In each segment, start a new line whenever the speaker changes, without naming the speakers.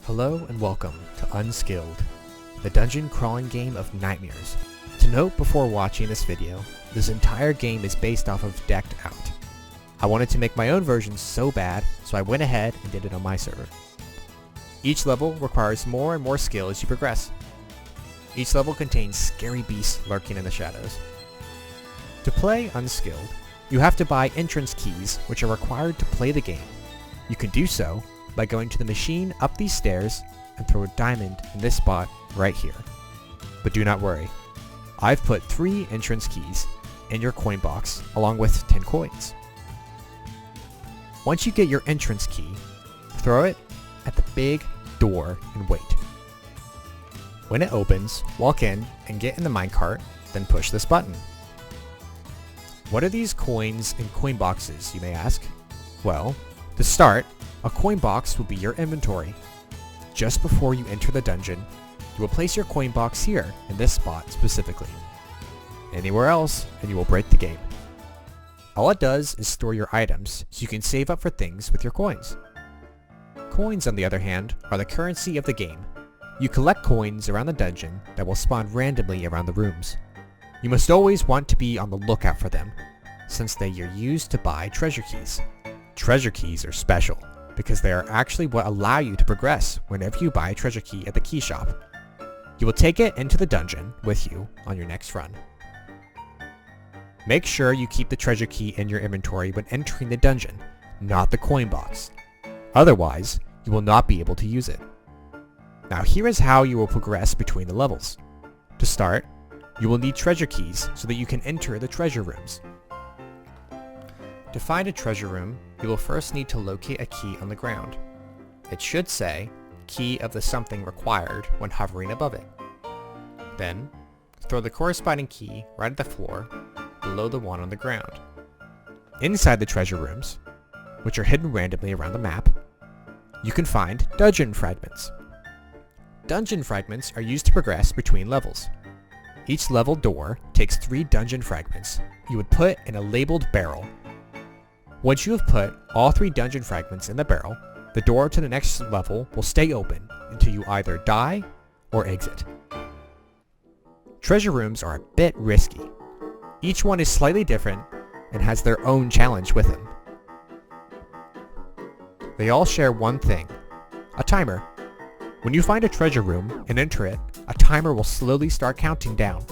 Hello and welcome to Unskilled, the dungeon crawling game of nightmares. To note before watching this video, this entire game is based off of Decked Out. I wanted to make my own version so bad, so I went ahead and did it on my server. Each level requires more and more skill as you progress. Each level contains scary beasts lurking in the shadows. To play Unskilled, you have to buy entrance keys which are required to play the game. You can do so by going to the machine up these stairs and throw a diamond in this spot right here. But do not worry, I've put 3 entrance keys in your coin box along with 10 coins. Once you get your entrance key, throw it at the big door and wait. When it opens, walk in and get in the minecart, then push this button. What are these coins and coin boxes, you may ask? Well, to start, a coin box will be your inventory. Just before you enter the dungeon, you will place your coin box here in this spot specifically. Anywhere else, and you will break the game. All it does is store your items so you can save up for things with your coins. Coins, on the other hand, are the currency of the game. You collect coins around the dungeon that will spawn randomly around the rooms. You must always want to be on the lookout for them, since they are used to buy treasure keys. Treasure keys are special, because they are actually what allow you to progress whenever you buy a treasure key at the key shop. You will take it into the dungeon with you on your next run. Make sure you keep the treasure key in your inventory when entering the dungeon, not the coin box. Otherwise, you will not be able to use it. Now here is how you will progress between the levels. To start, you will need treasure keys so that you can enter the treasure rooms. To find a treasure room, you will first need to locate a key on the ground. It should say, key of the something required when hovering above it. Then, throw the corresponding key right at the floor, below the one on the ground. Inside the treasure rooms, which are hidden randomly around the map, you can find dungeon fragments. Dungeon fragments are used to progress between levels. Each level door takes 3 dungeon fragments you would put in a labeled barrel. Once you have put all 3 dungeon fragments in the barrel, the door to the next level will stay open until you either die or exit. Treasure rooms are a bit risky. Each one is slightly different and has their own challenge with them. They all share one thing, a timer. When you find a treasure room and enter it, a timer will slowly start counting down.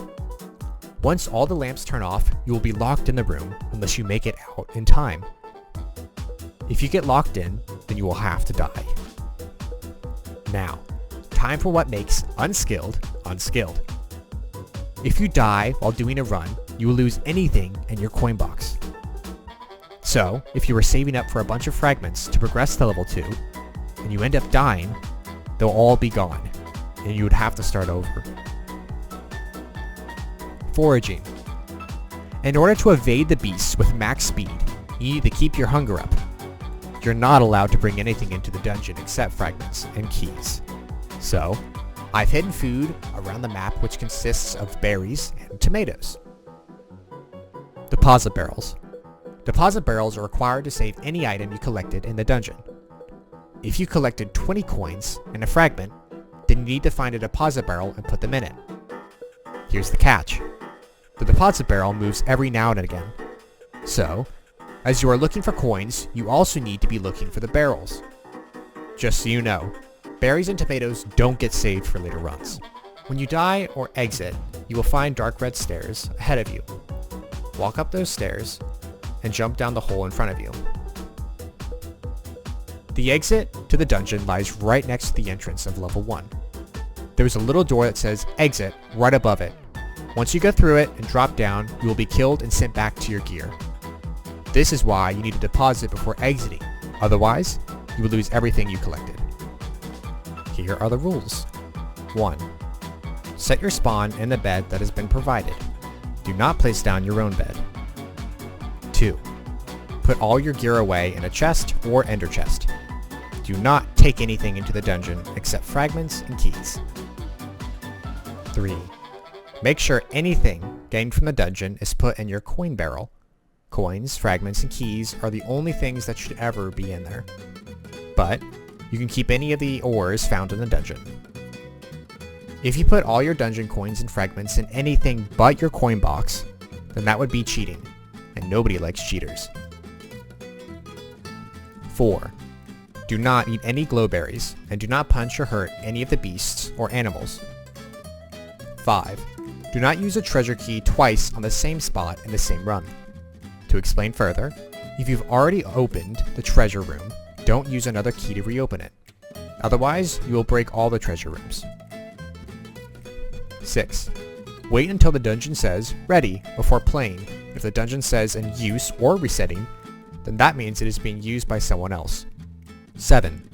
Once all the lamps turn off, you will be locked in the room unless you make it out in time. If you get locked in, then you will have to die. Now, time for what makes Unskilled unskilled. If you die while doing a run, you will lose anything in your coin box. So, if you were saving up for a bunch of fragments to progress to level 2, and you end up dying, they'll all be gone, and you would have to start over. Foraging. In order to evade the beasts with max speed, you need to keep your hunger up. You're not allowed to bring anything into the dungeon except fragments and keys. So, I've hidden food around the map which consists of berries and tomatoes. Deposit barrels. Deposit barrels are required to save any item you collected in the dungeon. If you collected 20 coins and a fragment, then you need to find a deposit barrel and put them in it. Here's the catch. The deposit barrel moves every now and again. So, as you are looking for coins, you also need to be looking for the barrels. Just so you know, berries and tomatoes don't get saved for later runs. When you die or exit, you will find dark red stairs ahead of you. Walk up those stairs and jump down the hole in front of you. The exit to the dungeon lies right next to the entrance of level 1. There is a little door that says exit right above it. Once you go through it and drop down, you will be killed and sent back to your gear. This is why you need to deposit before exiting, otherwise, you will lose everything you collected. Here are the rules. 1. Set your spawn in the bed that has been provided. Do not place down your own bed. 2. Put all your gear away in a chest or ender chest. Do not take anything into the dungeon except fragments and keys. 3. Make sure anything gained from the dungeon is put in your coin barrel. Coins, fragments, and keys are the only things that should ever be in there. But You can keep any of the ores found in the dungeon. If you put all your dungeon coins and fragments in anything but your coin box, then that would be cheating, and nobody likes cheaters. 4. Do not eat any glowberries, and do not punch or hurt any of the beasts or animals. 5. Do not use a treasure key twice on the same spot in the same run. To explain further, if you've already opened the treasure room, don't use another key to reopen it. Otherwise, you will break all the treasure rooms. 6. Wait until the dungeon says ready before playing. If the dungeon says in use or resetting, then that means it is being used by someone else. 7.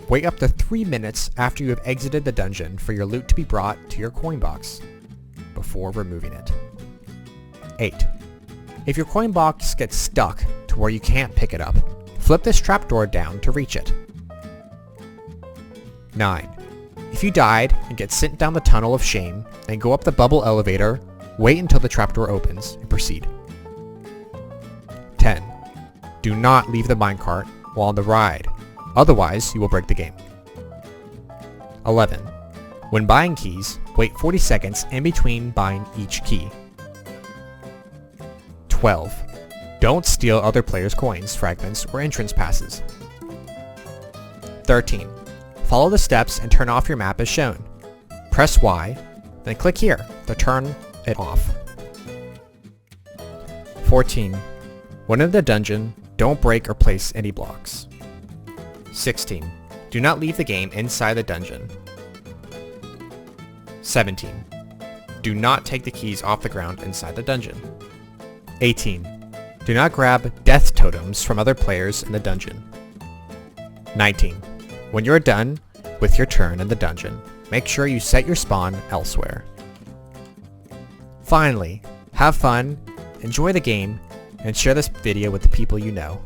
Wait up to 3 minutes after you have exited the dungeon for your loot to be brought to your coin box before removing it. 8. If your coin box gets stuck to where you can't pick it up, flip this trapdoor down to reach it. 9. If you died and get sent down the tunnel of shame and go up the bubble elevator, wait until the trapdoor opens and proceed. 10. Do not leave the minecart while on the ride, otherwise you will break the game. 11. When buying keys, wait 40 seconds in between buying each key. 12. Don't steal other players' coins, fragments, or entrance passes. 13. Follow the steps and turn off your map as shown. Press Y, then click here to turn it off. 14. When in the dungeon, don't break or place any blocks. 16. Do not leave the game inside the dungeon. 17. Do not take the keys off the ground inside the dungeon. 18. Do not grab death totems from other players in the dungeon. 19. When you're done with your turn in the dungeon, make sure you set your spawn elsewhere. Finally, have fun, enjoy the game, and share this video with the people you know.